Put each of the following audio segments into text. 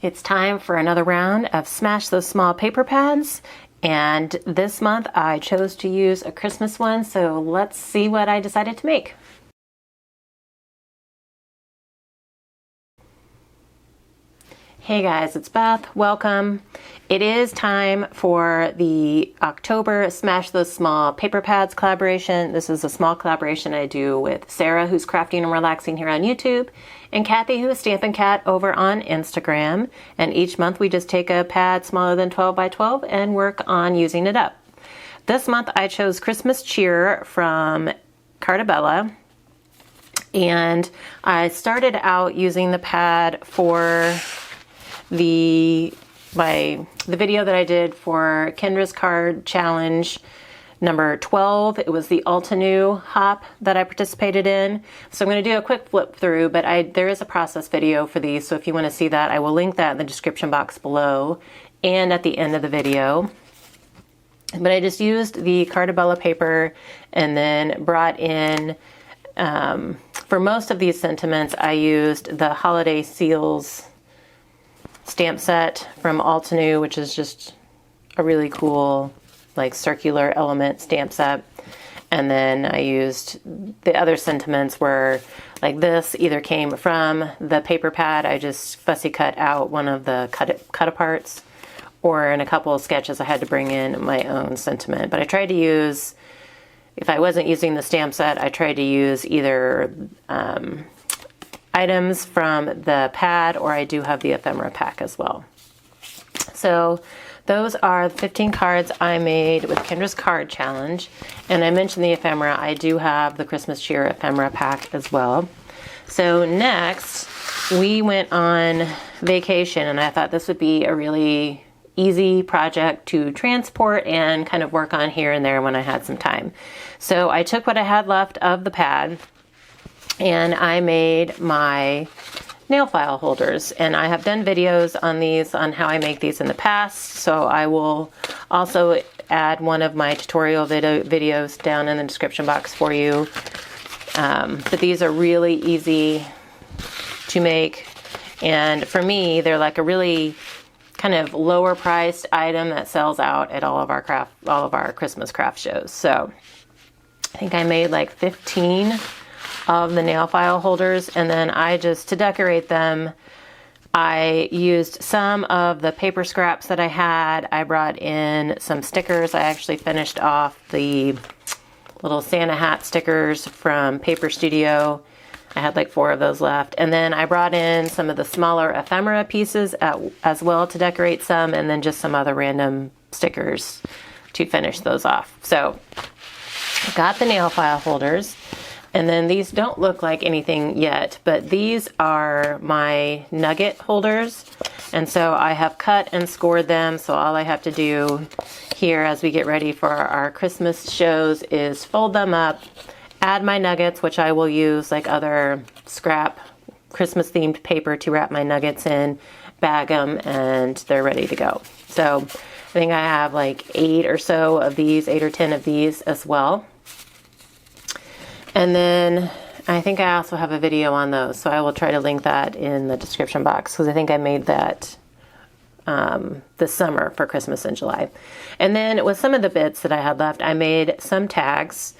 It's time for another round of Smash Those Small Paper Pads, and this month I chose to use a Christmas one, so let's see what I decided to make. Hey guys, it's Beth. Welcome. It is time for the October Smash Those Small Paper Pads collaboration. This is a small collaboration I do with Sarah, who's crafting and relaxing here on YouTube, and Kathy, who is Stampin' Cat over on Instagram. And each month we just take a pad smaller than 12 by 12 and work on using it up. This month I chose Christmas Cheer from Cartabella. And I started out using the pad for the video that I did for Kendra's card challenge number 12. It was the Altenew hop that I participated in. So I'm going to do a quick flip through, but there is a process video for these. So if you want to see that, I will link that in the description box below and at the end of the video. But I just used the Cartabella paper and then brought in, for most of these sentiments, I used the Holiday Seals stamp set from Altenew, which is just a really cool like circular element stamp set. And then I used the other sentiments were like this either came from the paper pad. I just fussy cut out one of the cut aparts, or in a couple of sketches I had to bring in my own sentiment. But I tried to use, if I wasn't using the stamp set, I tried to use either items from the pad, or I do have the ephemera pack as well. So those are 15 cards I made with Kendra's Card Challenge. And I mentioned the ephemera. I do have the Christmas Cheer ephemera pack as well. So next, we went on vacation, and I thought this would be a really easy project to transport and kind of work on here and there when I had some time. So I took what I had left of the pad, and I made my nail file holders, and I have done videos on these, on how I make these in the past, so I will also add one of my tutorial videos down in the description box for you. But these are really easy to make, and for me they're like a really kind of lower priced item that sells out at all of our Christmas craft shows. So I think I made like 15 of the nail file holders, and then I just, to decorate them, I used some of the paper scraps that I had. I brought in some stickers. I actually finished off the little Santa hat stickers from Paper Studio. I had like 4 of those left. And then I brought in some of the smaller ephemera pieces as well to decorate some, and then just some other random stickers to finish those off. So I got the nail file holders. And then these don't look like anything yet, but these are my nugget holders. And so I have cut and scored them. So all I have to do here as we get ready for our Christmas shows is fold them up, add my nuggets, which I will use like other scrap Christmas themed paper to wrap my nuggets in, bag them, and they're ready to go. So I think I have like 8 or so of these, 8 or 10 of these as well. And then I think I also have a video on those, so I will try to link that in the description box, because I think I made that this summer for Christmas in July. And then with some of the bits that I had left, I made some tags.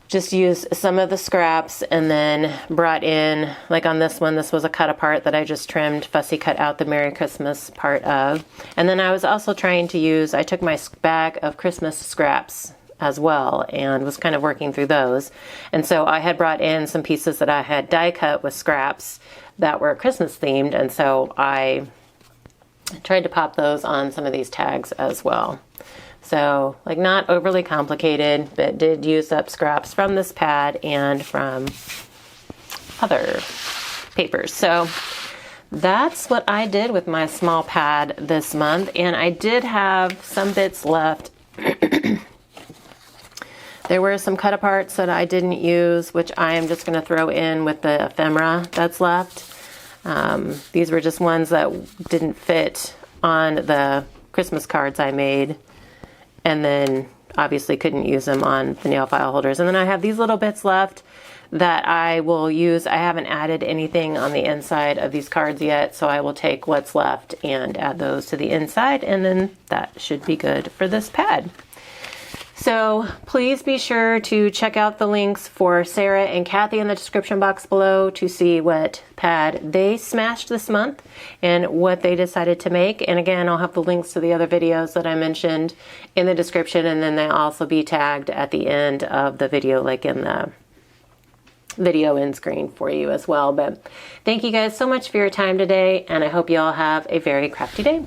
Just used some of the scraps and then brought in, like on this one, this was a cut apart that I just trimmed, fussy cut out the Merry Christmas part of. And then I was also trying to use, I took my bag of Christmas scraps as well and was kind of working through those. And so I had brought in some pieces that I had die cut with scraps that were Christmas themed, and so I tried to pop those on some of these tags as well. So like not overly complicated, but did use up scraps from this pad and from other papers. So that's what I did with my small pad this month, and I did have some bits left. There were some cut aparts that I didn't use, which I am just going to throw in with the ephemera that's left. These were just ones that didn't fit on the Christmas cards I made, and then obviously couldn't use them on the nail file holders. And then I have these little bits left that I will use. I haven't added anything on the inside of these cards yet, so I will take what's left and add those to the inside, and then that should be good for this pad. So please be sure to check out the links for Sarah and Kathy in the description box below to see what pad they smashed this month and what they decided to make. And again, I'll have the links to the other videos that I mentioned in the description, and then they'll also be tagged at the end of the video, like in the video end screen for you as well. But thank you guys so much for your time today, and I hope you all have a very crafty day.